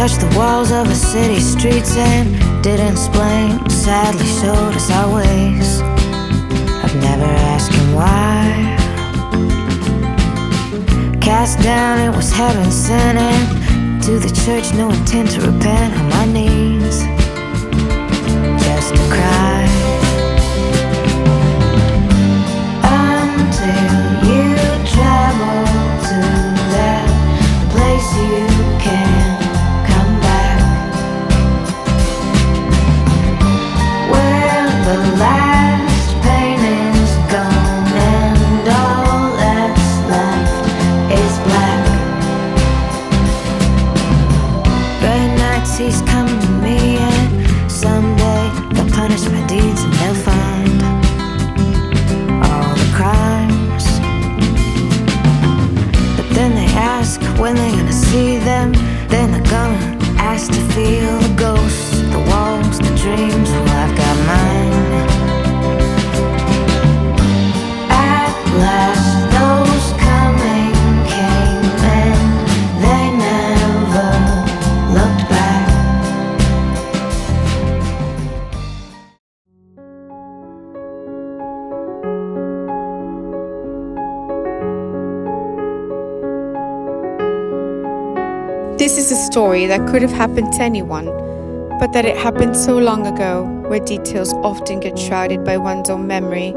touched the walls of a city streets and didn't explain, sadly showed us our ways. I've never asked him why. Cast down, it was heaven sent, and to the church, no intent to repent. On my knees, just to cry. Until you travel to that place you can't come back, where the last pain is gone and all that's left is black. Gray nights he's coming to me, and someday they'll punish my deeds and they'll find all the crimes. But then they ask when they're gonna see them. Then they're gonna ask to feel the ghosts, the walls, the dreams. Well, I've got mine. At last those coming came, and they never looked back. This is a story that could have happened to anyone, but that it happened so long ago, where details often get shrouded by one's own memory,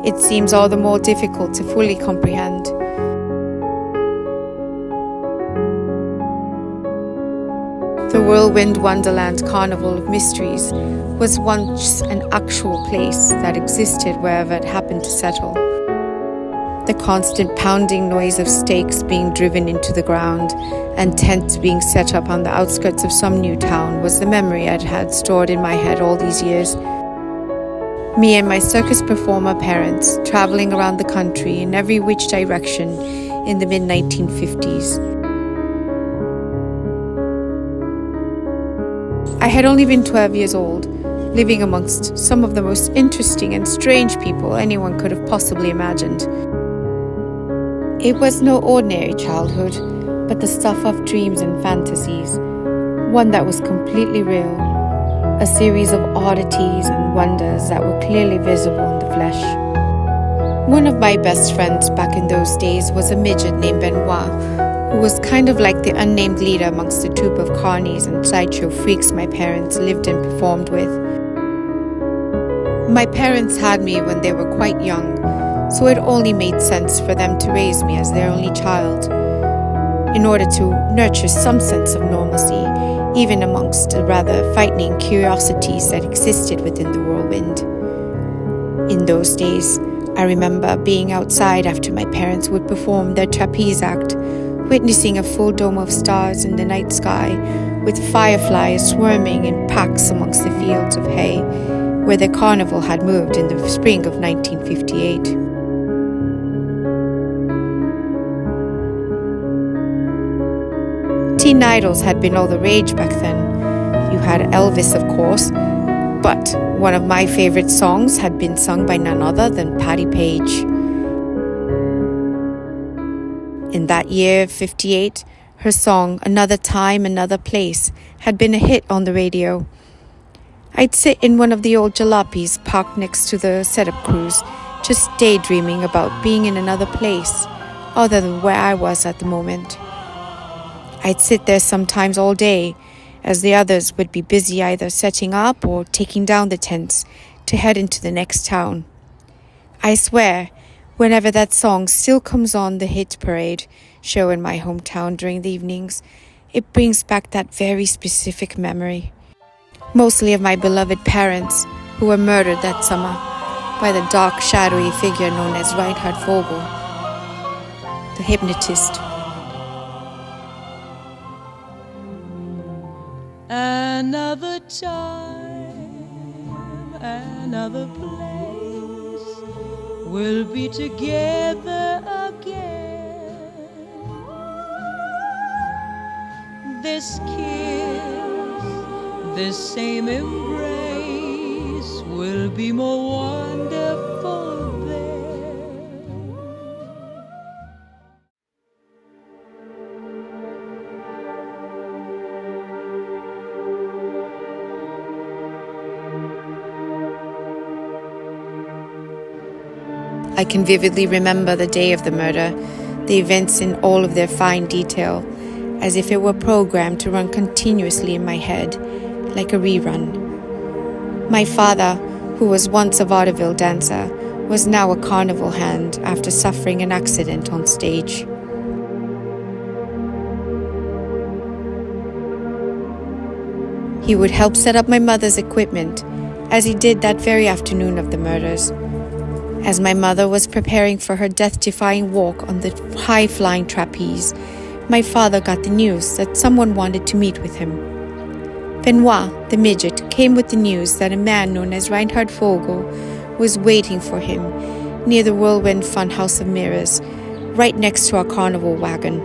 it seems all the more difficult to fully comprehend. The Whirlwind Wonderland Carnival of Mysteries was once an actual place that existed wherever it happened to settle. The constant pounding noise of stakes being driven into the ground and tents being set up on the outskirts of some new town was the memory I'd had stored in my head all these years. Me and my circus performer parents traveling around the country in every which direction in the mid-1950s. I had only been 12 years old, living amongst some of the most interesting and strange people anyone could have possibly imagined. It was no ordinary childhood, but the stuff of dreams and fantasies, one that was completely real, a series of oddities and wonders that were clearly visible in the flesh. One of my best friends back in those days was a midget named Benoit, who was kind of like the unnamed leader amongst the troupe of carnies and sideshow freaks my parents lived and performed with. My parents had me when they were quite young, so it only made sense for them to raise me as their only child, in order to nurture some sense of normalcy, even amongst the rather frightening curiosities that existed within the whirlwind. In those days, I remember being outside after my parents would perform their trapeze act, witnessing a full dome of stars in the night sky, with fireflies swarming in packs amongst the fields of hay, where the carnival had moved in the spring of 1958. Teen idols had been all the rage back then. You had Elvis, of course, but one of my favorite songs had been sung by none other than Patti Page. In that year, 58, her song, Another Time, Another Place, had been a hit on the radio. I'd sit in one of the old jalopies parked next to the setup crews, just daydreaming about being in another place, other than where I was at the moment. I'd sit there sometimes all day, as the others would be busy either setting up or taking down the tents to head into the next town. I swear, whenever that song still comes on the hit parade show in my hometown during the evenings, it brings back that very specific memory. Mostly of my beloved parents, who were murdered that summer by the dark, shadowy figure known as Reinhard Vogel, the hypnotist. Another time, another place, we'll be together again. This kiss, this same embrace will be more wonderful there. I can vividly remember the day of the murder, the events in all of their fine detail, as if it were programmed to run continuously in my head, like a rerun. My father, who was once a vaudeville dancer, was now a carnival hand after suffering an accident on stage. He would help set up my mother's equipment, as he did that very afternoon of the murders. As my mother was preparing for her death-defying walk on the high-flying trapeze, my father got the news that someone wanted to meet with him. Benoit, the midget, came with the news that a man known as Reinhard Vogel was waiting for him near the Whirlwind Funhouse of Mirrors, right next to our carnival wagon.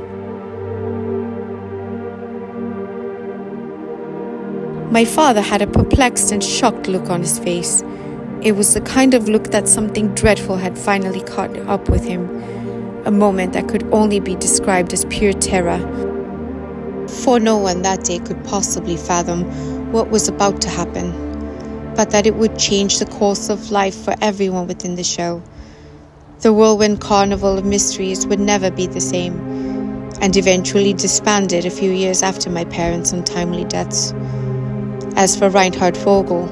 My father had a perplexed and shocked look on his face. It was the kind of look that something dreadful had finally caught up with him, a moment that could only be described as pure terror. For no one that day could possibly fathom what was about to happen, but that it would change the course of life for everyone within the show. The Whirlwind Carnival of Mysteries would never be the same, and eventually disbanded a few years after my parents' untimely deaths. As for Reinhard Vogel,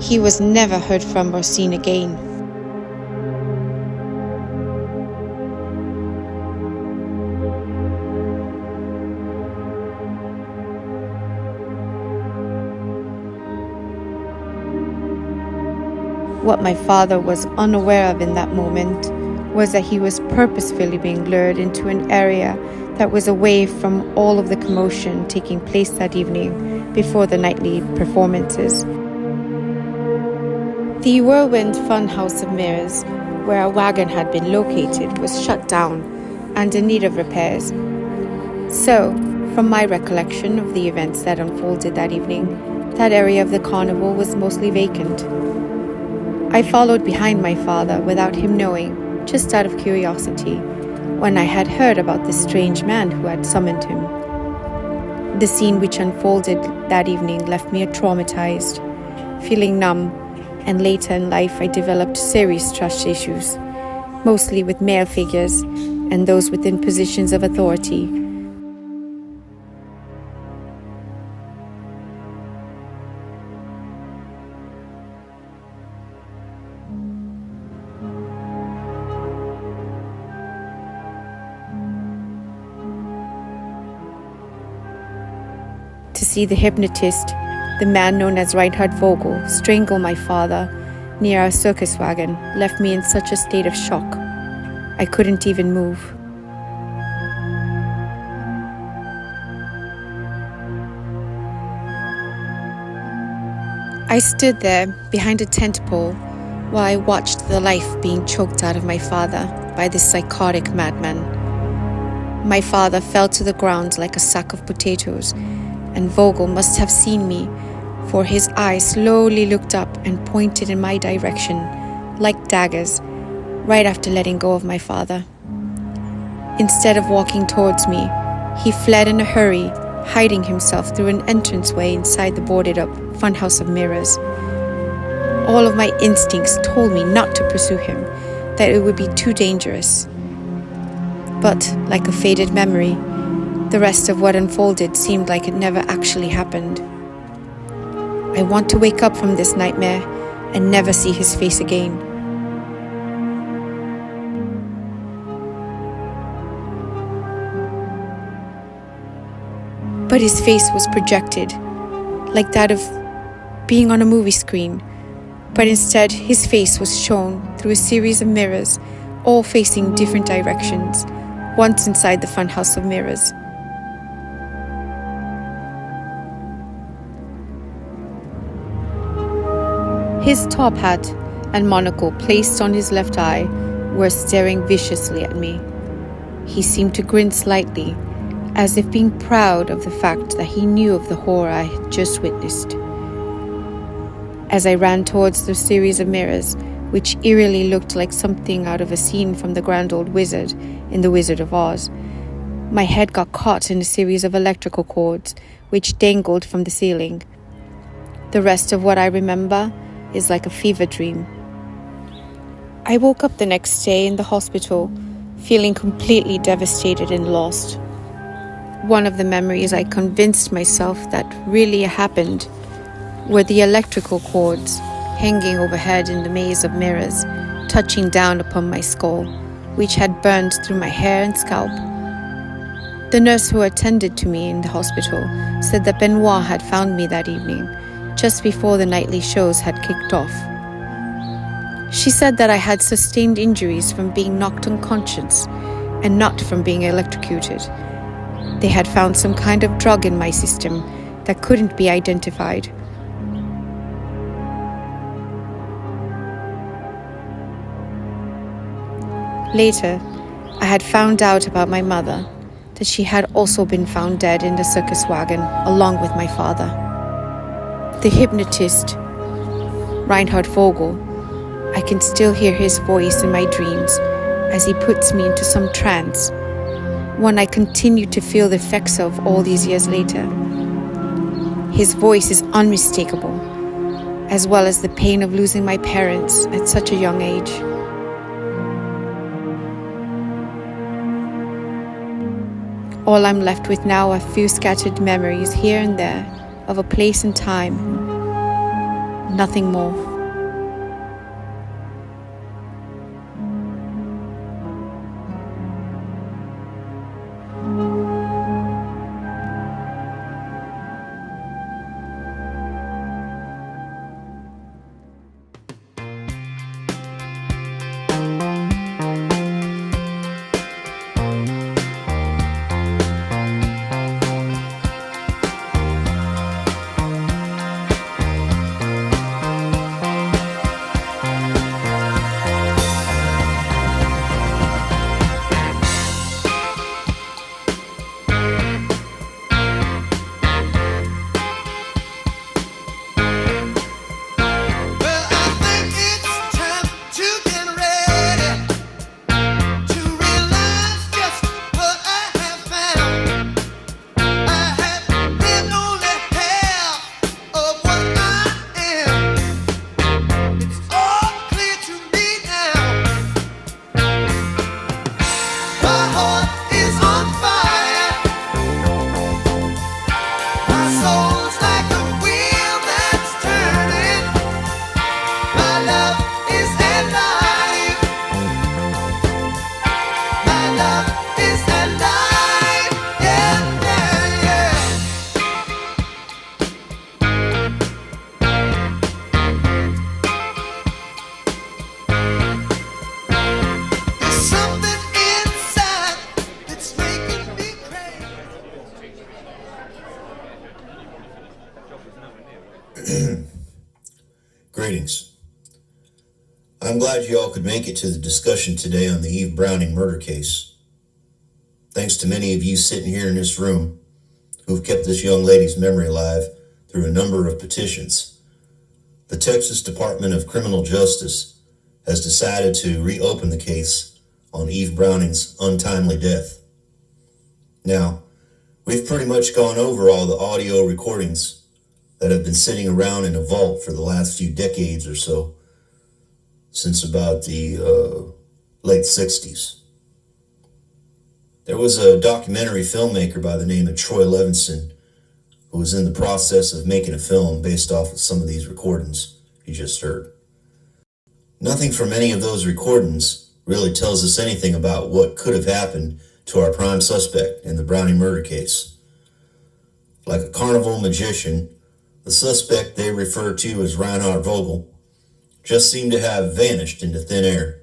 he was never heard from or seen again. What my father was unaware of in that moment was that he was purposefully being lured into an area that was away from all of the commotion taking place that evening before the nightly performances. The Whirlwind Funhouse of Mirrors, where our wagon had been located, was shut down and in need of repairs. So, from my recollection of the events that unfolded that evening, that area of the carnival was mostly vacant. I followed behind my father without him knowing, just out of curiosity, when I had heard about the strange man who had summoned him. The scene which unfolded that evening left me traumatized, feeling numb, and later in life I developed serious trust issues, mostly with male figures and those within positions of authority. To see the hypnotist, the man known as Reinhard Vogel, strangle my father near our circus wagon left me in such a state of shock. I couldn't even move. I stood there behind a tent pole while I watched the life being choked out of my father by this psychotic madman. My father fell to the ground like a sack of potatoes, and Vogel must have seen me, for his eyes slowly looked up and pointed in my direction, like daggers, right after letting go of my father. Instead of walking towards me, he fled in a hurry, hiding himself through an entranceway inside the boarded-up Funhouse of Mirrors. All of my instincts told me not to pursue him, that it would be too dangerous. But, like a faded memory, the rest of what unfolded seemed like it never actually happened. I want to wake up from this nightmare and never see his face again. But his face was projected, like that of being on a movie screen. But instead, his face was shown through a series of mirrors, all facing different directions, once inside the Funhouse of Mirrors. His top hat and monocle placed on his left eye were staring viciously at me. He seemed to grin slightly, as if being proud of the fact that he knew of the horror I had just witnessed. As I ran towards the series of mirrors, which eerily looked like something out of a scene from the Grand Old Wizard in The Wizard of Oz, my head got caught in a series of electrical cords which dangled from the ceiling. The rest of what I remember is like a fever dream. I woke up the next day in the hospital, feeling completely devastated and lost. One of the memories I convinced myself that really happened were the electrical cords hanging overhead in the maze of mirrors, touching down upon my skull, which had burned through my hair and scalp. The nurse who attended to me in the hospital said that Benoit had found me that evening, just before the nightly shows had kicked off. She said that I had sustained injuries from being knocked unconscious and not from being electrocuted. They had found some kind of drug in my system that couldn't be identified. Later, I had found out about my mother, that she had also been found dead in the circus wagon along with my father. The hypnotist, Reinhard Vogel, I can still hear his voice in my dreams as he puts me into some trance, one I continue to feel the effects of all these years later. His voice is unmistakable, as well as the pain of losing my parents at such a young age. All I'm left with now are a few scattered memories here and there of a place and time. Nothing more. Greetings. I'm glad you all could make it to the discussion today on the Eve Browning murder case. Thanks to many of you sitting here in this room who've kept this young lady's memory alive through a number of petitions. The Texas Department of Criminal Justice has decided to reopen the case on Eve Browning's untimely death. Now, we've pretty much gone over all the audio recordings that have been sitting around in a vault for the last few decades or so, since about the late 60s. There was a documentary filmmaker by the name of Troy Levinson who was in the process of making a film based off of some of these recordings you just heard. Nothing from any of those recordings really tells us anything about what could have happened to our prime suspect in the Browning murder case. Like a carnival magician, the suspect they refer to as Reinhard Vogel just seemed to have vanished into thin air.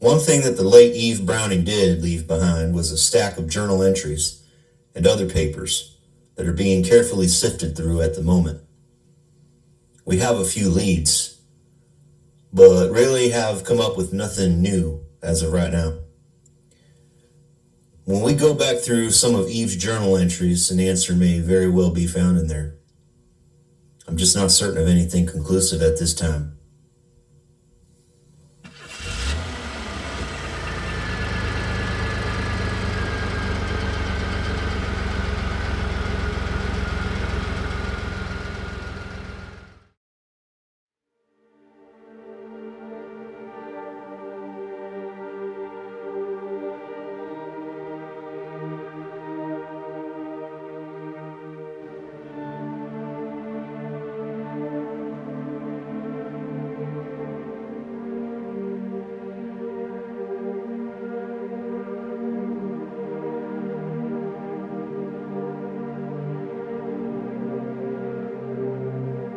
One thing that the late Eve Browning did leave behind was a stack of journal entries and other papers that are being carefully sifted through at the moment. We have a few leads, but really have come up with nothing new as of right now. When we go back through some of Eve's journal entries, an answer may very well be found in there. I'm just not certain of anything conclusive at this time.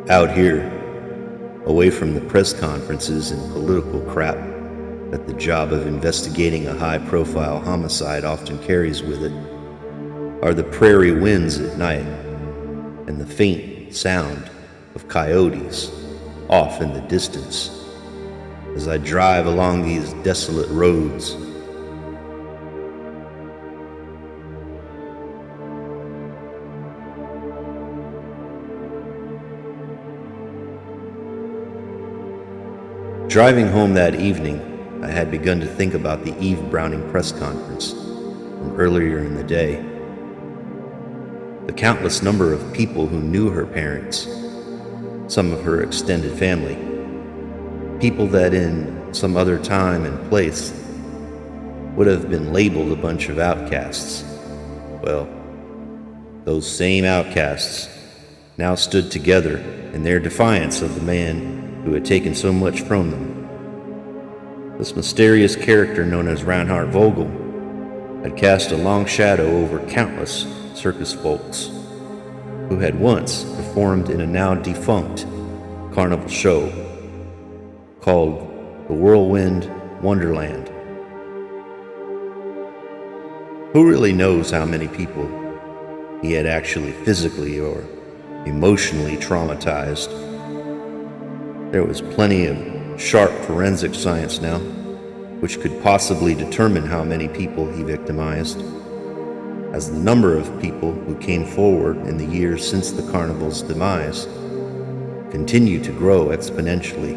Out here, away from the press conferences and political crap that the job of investigating a high-profile homicide often carries with it, are the prairie winds at night and the faint sound of coyotes off in the distance as I drive along these desolate roads. Driving home that evening, I had begun to think about the Eve Browning press conference from earlier in the day. The countless number of people who knew her parents, some of her extended family, people that in some other time and place would have been labeled a bunch of outcasts. Well, those same outcasts now stood together in their defiance of the man who had taken so much from them. This mysterious character known as Reinhard Vogel had cast a long shadow over countless circus folks who had once performed in a now defunct carnival show called the Whirlwind Wonderland. Who really knows how many people he had actually physically or emotionally traumatized? There was plenty of sharp forensic science now, which could possibly determine how many people he victimized, as the number of people who came forward in the years since the carnival's demise continued to grow exponentially.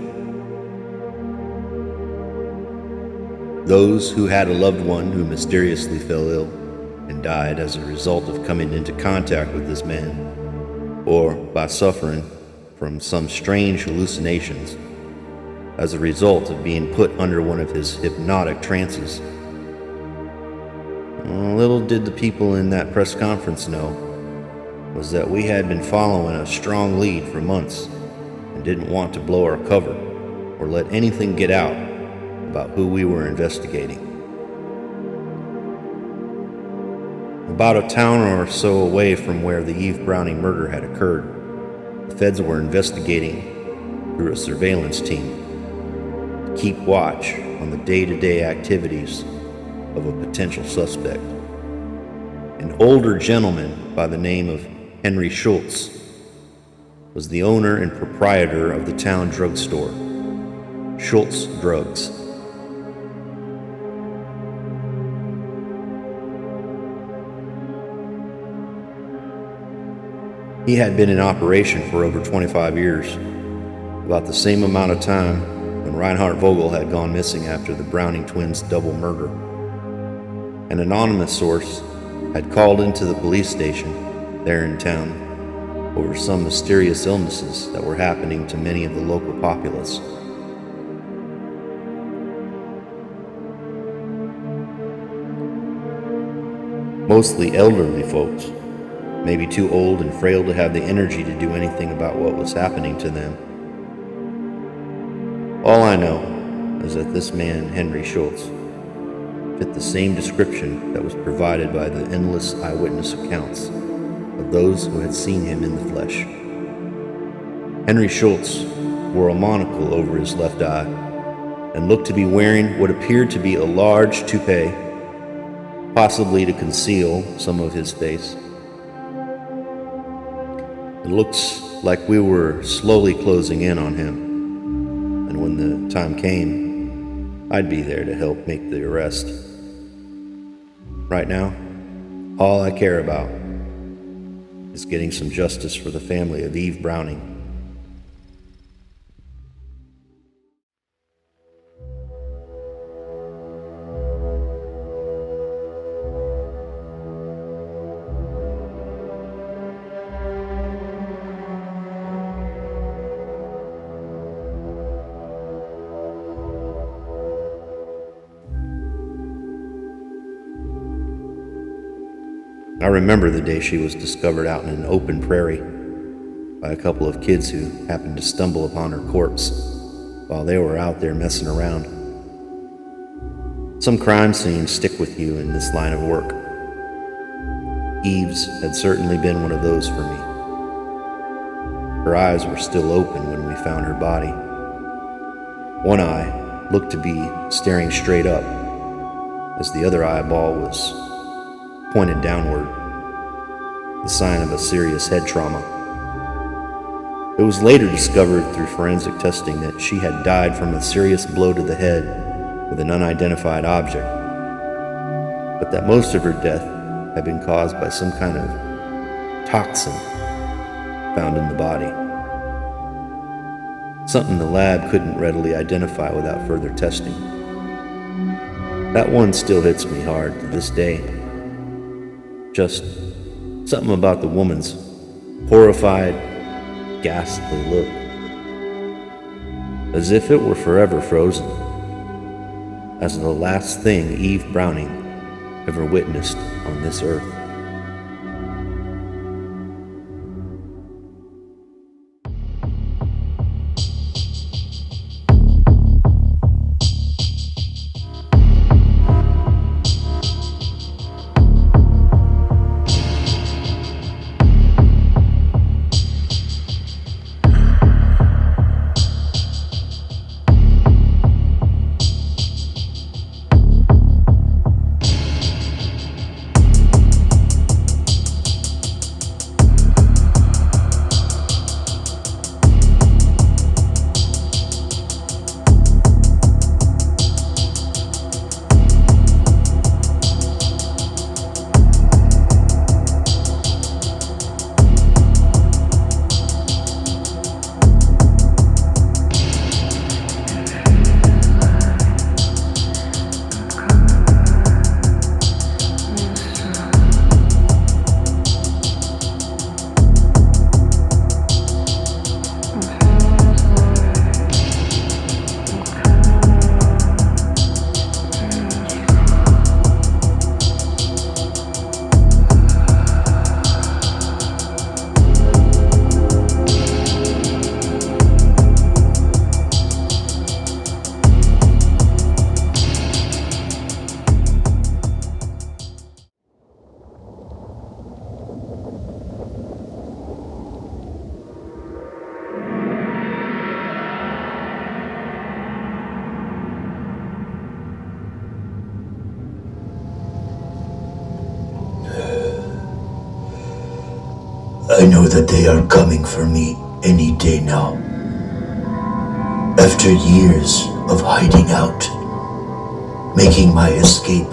Those who had a loved one who mysteriously fell ill and died as a result of coming into contact with this man, or by suffering from some strange hallucinations as a result of being put under one of his hypnotic trances. Little did the people in that press conference know was that we had been following a strong lead for months and didn't want to blow our cover or let anything get out about who we were investigating. About a town or so away from where the Eve Browning murder had occurred, the feds were investigating through a surveillance team to keep watch on the day-to-day activities of a potential suspect. An older gentleman by the name of Henry Schultz was the owner and proprietor of the town drugstore, Schultz Drugs. He had been in operation for over 25 years, about the same amount of time when Reinhard Vogel had gone missing after the Browning twins' double murder. An anonymous source had called into the police station there in town over some mysterious illnesses that were happening to many of the local populace. Mostly elderly folks, maybe too old and frail to have the energy to do anything about what was happening to them. All I know is that this man, Henry Schultz, fit the same description that was provided by the endless eyewitness accounts of those who had seen him in the flesh. Henry Schultz wore a monocle over his left eye and looked to be wearing what appeared to be a large toupee, possibly to conceal some of his face. It looks like we were slowly closing in on him, and when the time came, I'd be there to help make the arrest. Right now, all I care about is getting some justice for the family of Eve Browning. I remember the day she was discovered out in an open prairie by a couple of kids who happened to stumble upon her corpse while they were out there messing around. Some crime scenes stick with you in this line of work. Eve's had certainly been one of those for me. Her eyes were still open when we found her body. One eye looked to be staring straight up, as the other eyeball was pointed downward, the sign of a serious head trauma. It was later discovered through forensic testing that she had died from a serious blow to the head with an unidentified object, but that most of her death had been caused by some kind of toxin found in the body. Something the lab couldn't readily identify without further testing. That one still hits me hard to this day. Just something about the woman's horrified, ghastly look, as if it were forever frozen, as the last thing Eve Browning ever witnessed on this earth. I know that they are coming for me any day now. After years of hiding out, making my escape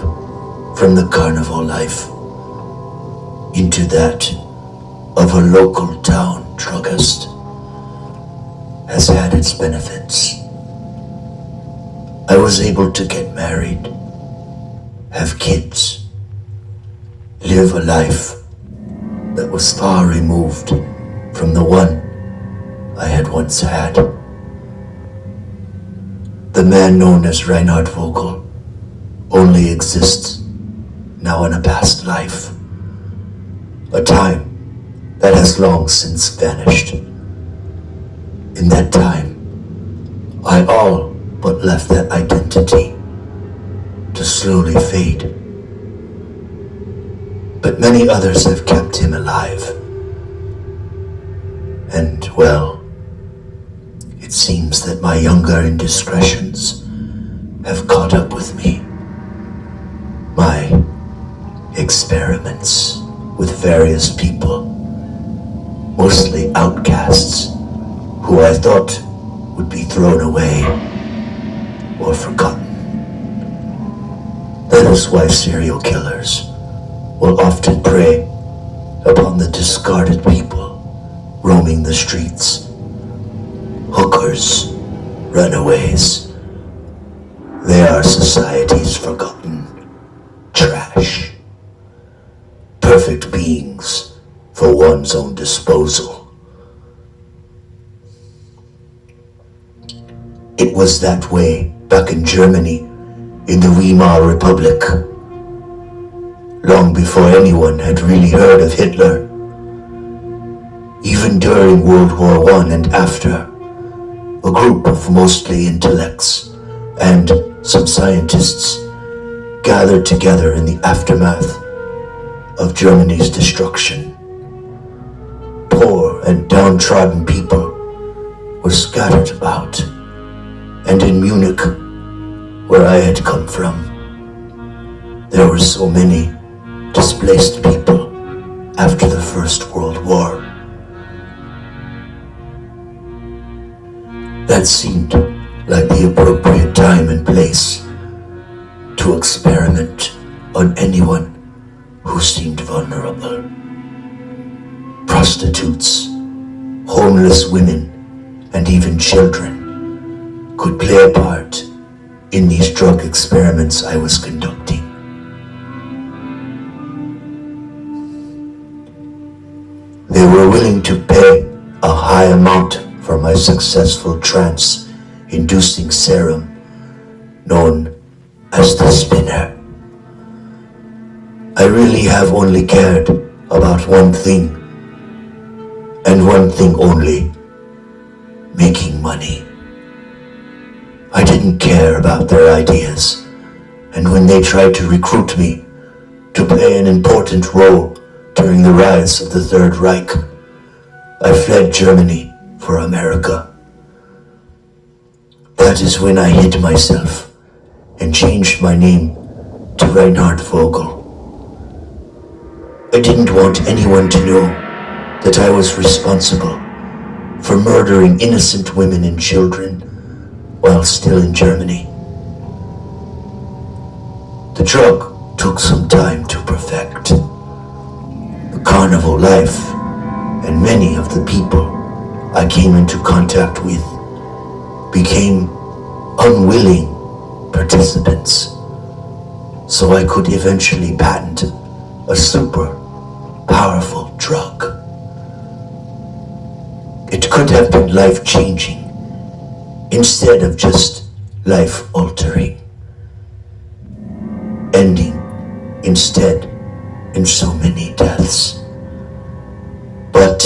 from the carnival life into that of a local town druggist has had its benefits. I was able to get married, have kids, live a life that was far removed from the one I had once had. The man known as Reinhard Vogel only exists now in a past life, a time that has long since vanished. In that time, I all but left that identity to slowly fade. But many others have kept him alive. And, well, it seems that my younger indiscretions have caught up with me. My experiments with various people, mostly outcasts, who I thought would be thrown away or forgotten. That is why serial killers will often prey upon the discarded people roaming the streets. Hookers, runaways. They are society's forgotten trash. Perfect beings for one's own disposal. It was that way back in Germany, in the Weimar Republic, long before anyone had really heard of Hitler. Even during World War I and after, a group of mostly intellects and some scientists gathered together in the aftermath of Germany's destruction. Poor and dying downtrodden people were scattered about, and in Munich, where I had come from, there were so many displaced people after the First World War. That seemed like the appropriate time and place to experiment on anyone who seemed vulnerable. Prostitutes, homeless women, and even children could play a part in these drug experiments I was conducting. They were willing to pay a high amount for my successful trance-inducing serum known as the spinner. I really have only cared about one thing, and one thing only: making money. I didn't care about their ideas, and when they tried to recruit me to play an important role during the rise of the Third Reich, I fled Germany for America. That is when I hid myself and changed my name to Reinhard Vogel. I didn't want anyone to know that I was responsible for murdering innocent women and children while still in Germany. The drug took some time to perfect. The carnival life and many of the people I came into contact with became unwilling participants, so I could eventually patent a super powerful drug. It could have been life-changing instead of just life-altering, ending instead in so many deaths. But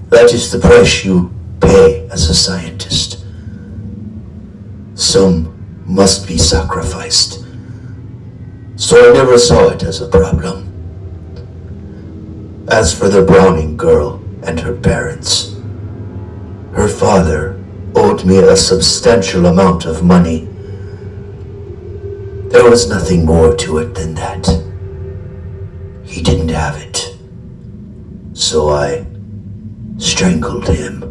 that is the price you pay as a scientist. Some must be sacrificed, so I never saw it as a problem. As for the Browning girl and her parents, her father owed me a substantial amount of money. There was nothing more to it than that. He didn't have it, so I strangled him.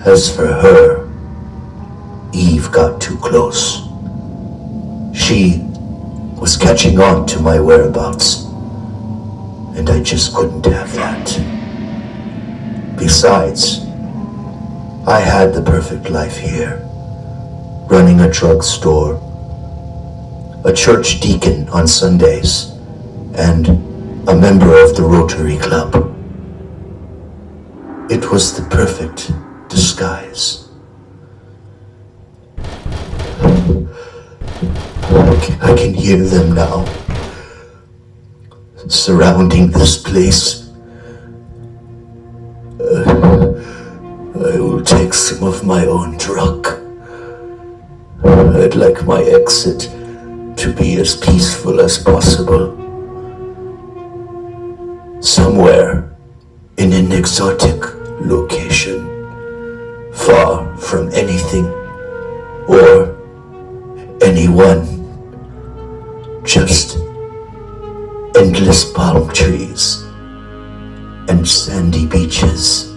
As for her, Eve got too close. She was catching on to my whereabouts, and I just couldn't have that. Besides, I had the perfect life here, running a drugstore, a church deacon on Sundays, and a member of the Rotary Club. It was the perfect disguise. I can hear them now, surrounding this place. I will take some of my own drug. I'd like my exit to be as peaceful as possible. Somewhere in an exotic location, far from anything or anyone. Just endless palm trees and sandy beaches.